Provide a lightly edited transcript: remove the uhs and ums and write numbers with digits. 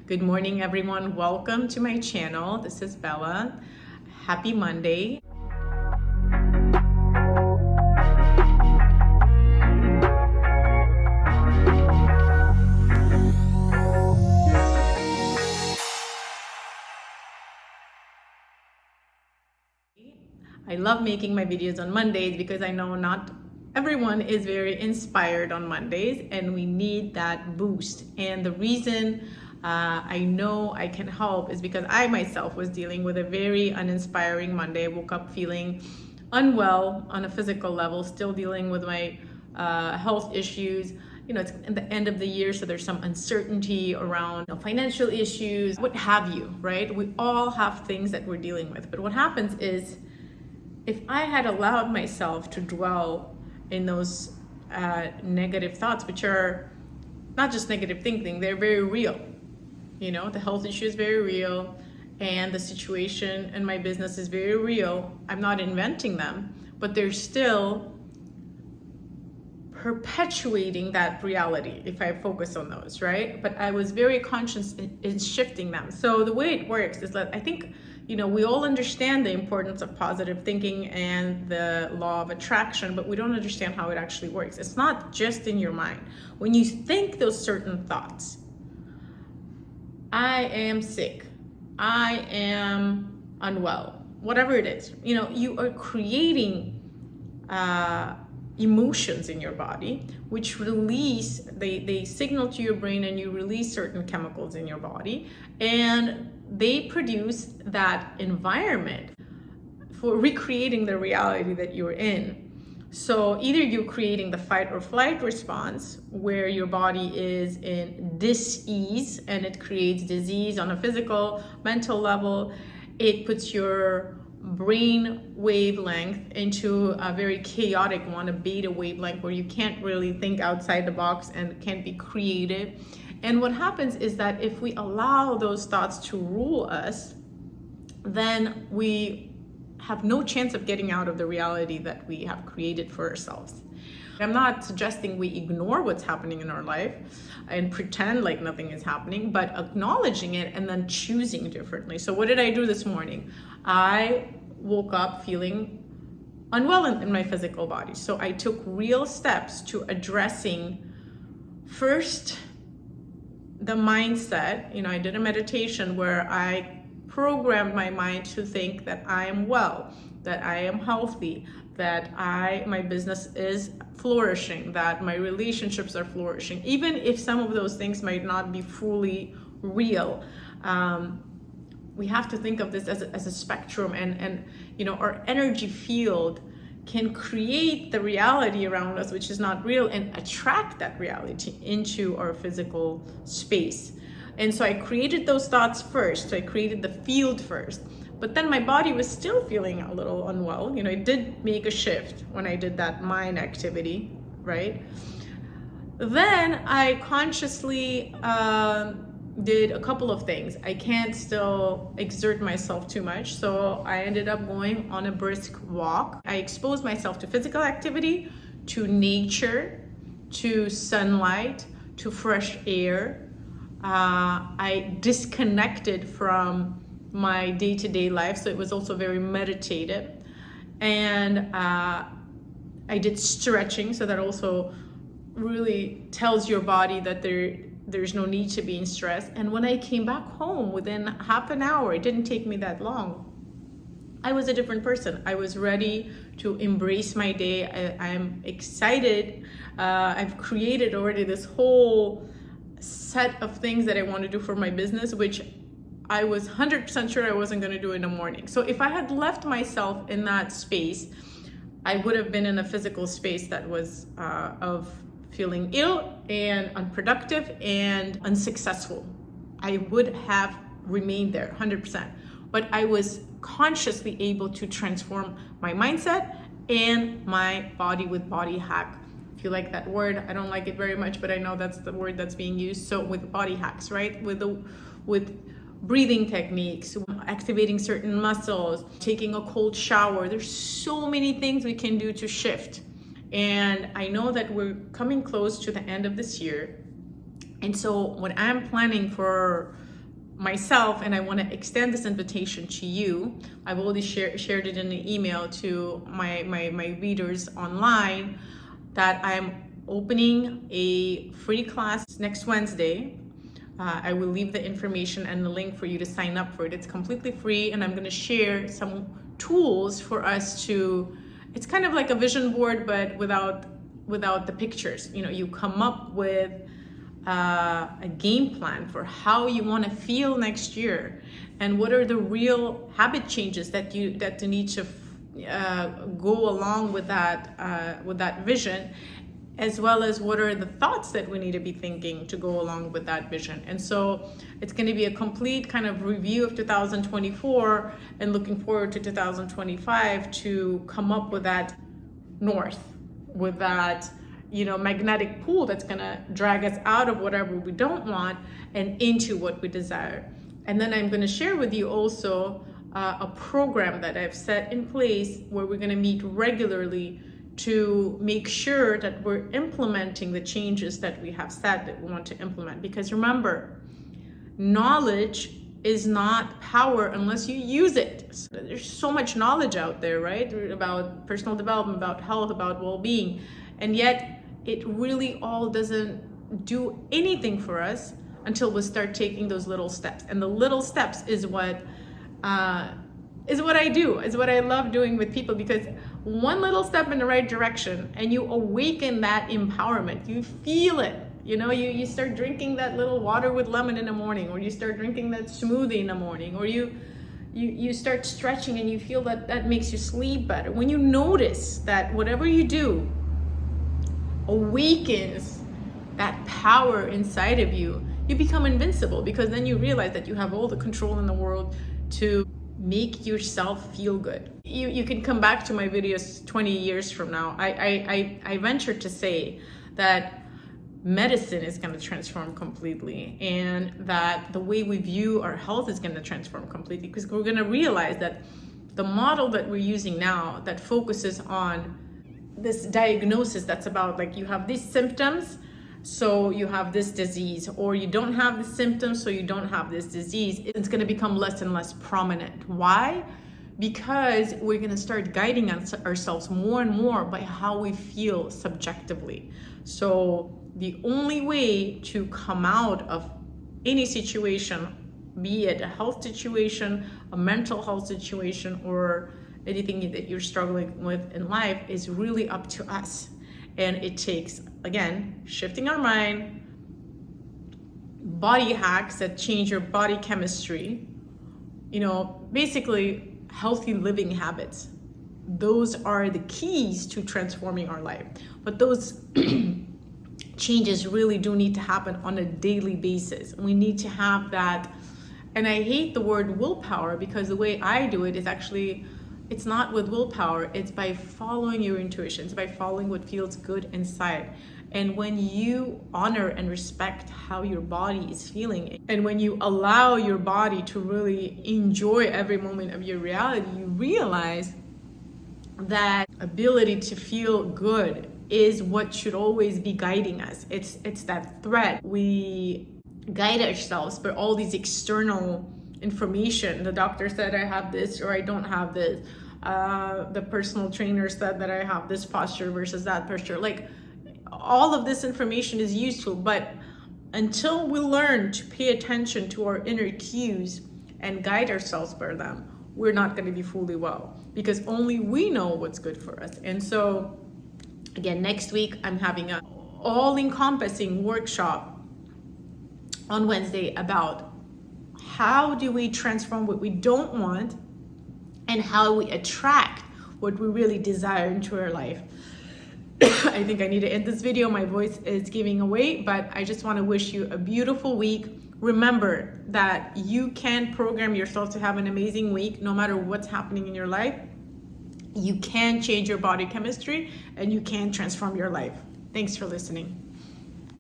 Good morning, everyone. Welcome to my channel. This is Bella. Happy Monday. I love making my videos on Mondays because I know not everyone is very inspired on Mondays and we need that boost. And the reason I know I can help is because I myself was dealing with a very uninspiring Monday. I woke up feeling unwell on a physical level, still dealing with my health issues. You know, it's at the end of the year, so there's some uncertainty around financial issues, what have you, right? We all have things that we're dealing with. But what happens is, if I had allowed myself to dwell in those negative thoughts, which are not just negative thinking, they're very real. You know, the health issue is very real and the situation in my business is very real. I'm not inventing them, but they're still perpetuating that reality if I focus on those, right? But I was very conscious in shifting them. So the way it works is that I think, you know, we all understand the importance of positive thinking and the law of attraction, but we don't understand how it actually works. It's not just in your mind. When you think those certain thoughts, I am sick, I am unwell, whatever it is, you know, you are creating emotions in your body, which release, they signal to your brain and you release certain chemicals in your body, and they produce that environment for recreating the reality that you're in. So either you're creating the fight or flight response where your body is in dis-ease and it creates disease on a physical, mental level. It puts your brain wavelength into a very chaotic one, a beta wavelength where you can't really think outside the box and can't be creative. And what happens is that if we allow those thoughts to rule us, then we have no chance of getting out of the reality that we have created for ourselves. I'm not suggesting we ignore what's happening in our life and pretend like nothing is happening, but acknowledging it and then choosing differently. So what did I do this morning? I woke up feeling unwell in my physical body. So I took real steps to addressing first the mindset. You know, I did a meditation where I programmed my mind to think that I am well, that I am healthy, that my business is flourishing, that my relationships are flourishing, even if some of those things might not be fully real. We have to think of this as a spectrum, and you know, our energy field can create the reality around us, which is not real, and attract that reality into our physical space. And so I created those thoughts first. So I created the field first. But then my body was still feeling a little unwell. You know, it did make a shift when I did that mind activity, right? Then I consciously did a couple of things. I can't still exert myself too much. So I ended up going on a brisk walk. I exposed myself to physical activity, to nature, to sunlight, to fresh air. I disconnected from my day-to-day life, so it was also very meditative. And I did stretching, so that also really tells your body that there's no need to be in stress. And when I came back home within half an hour, it didn't take me that long, I was a different person. I was ready to embrace my day. I'm excited. I've created already this whole set of things that I want to do for my business, which I was 100% sure I wasn't going to do in the morning. So if I had left myself in that space, I would have been in a physical space that was of feeling ill and unproductive and unsuccessful. I would have remained there 100%. But I was consciously able to transform my mindset and my body with Body Hack. If you like that word, I don't like it very much, but I know that's the word that's being used. So with body hacks, right? With breathing techniques, activating certain muscles, taking a cold shower. There's so many things we can do to shift. And I know that we're coming close to the end of this year. And so what I'm planning for myself, and I want to extend this invitation to you. I've already shared it in an email to my readers online, that I'm opening a free class next Wednesday. I will leave the information and the link for you to sign up for it. It's completely free, and I'm going to share some tools for us to, it's kind of like a vision board, but without the pictures. You know, you come up with a game plan for how you want to feel next year, and what are the real habit changes that you need to go along with that vision, as well as what are the thoughts that we need to be thinking to go along with that vision. And so it's going to be a complete kind of review of 2024 and looking forward to 2025 to come up with that north, with that, you know, magnetic pull that's going to drag us out of whatever we don't want and into what we desire. And then I'm going to share with you also a program that I've set in place where we're going to meet regularly to make sure that we're implementing the changes that we have said that we want to implement. Because remember, knowledge is not power unless you use it. So there's so much knowledge out there, right? About personal development, about health, about well-being. And yet it really all doesn't do anything for us until we start taking those little steps. And the little steps is what I do, is what I love doing with people, because one little step in the right direction and you awaken that empowerment. You feel it. You know, you start drinking that little water with lemon in the morning, or you start drinking that smoothie in the morning, or you start stretching and you feel that makes you sleep better. When you notice that whatever you do awakens that power inside of you, you become invincible, because then you realize that you have all the control in the world to make yourself feel good. You can come back to my videos 20 years from now. I venture to say that medicine is going to transform completely, and that the way we view our health is going to transform completely, because we're going to realize that the model that we're using now that focuses on this diagnosis, that's about like, you have these symptoms, so you have this disease, or you don't have the symptoms, so you don't have this disease. It's going to become less and less prominent. Why? Because we're going to start guiding ourselves more and more by how we feel subjectively. So the only way to come out of any situation, be it a health situation, a mental health situation, or anything that you're struggling with in life, is really up to us. And it takes, again, shifting our mind, body hacks that change your body chemistry, you know, basically healthy living habits. Those are the keys to transforming our life. But those changes really do need to happen on a daily basis. We need to have that, and I hate the word willpower, because the way I do it is actually, it's not with willpower, it's by following your intuition, it's by following what feels good inside. And when you honor and respect how your body is feeling, and when you allow your body to really enjoy every moment of your reality, you realize that ability to feel good is what should always be guiding us. It's that thread. We guide ourselves by all these external information. The doctor said I have this, or I don't have this. The personal trainer said that I have this posture versus that posture. Like, all of this information is useful, but until we learn to pay attention to our inner cues and guide ourselves by them, we're not going to be fully well, because only we know what's good for us. And so, again, next week I'm having an all-encompassing workshop on Wednesday about how do we transform what we don't want and how we attract what we really desire into our life. I think I need to end this video. My voice is giving away, but I just want to wish you a beautiful week. Remember that you can program yourself to have an amazing week no matter what's happening in your life. You can change your body chemistry and you can transform your life. Thanks for listening.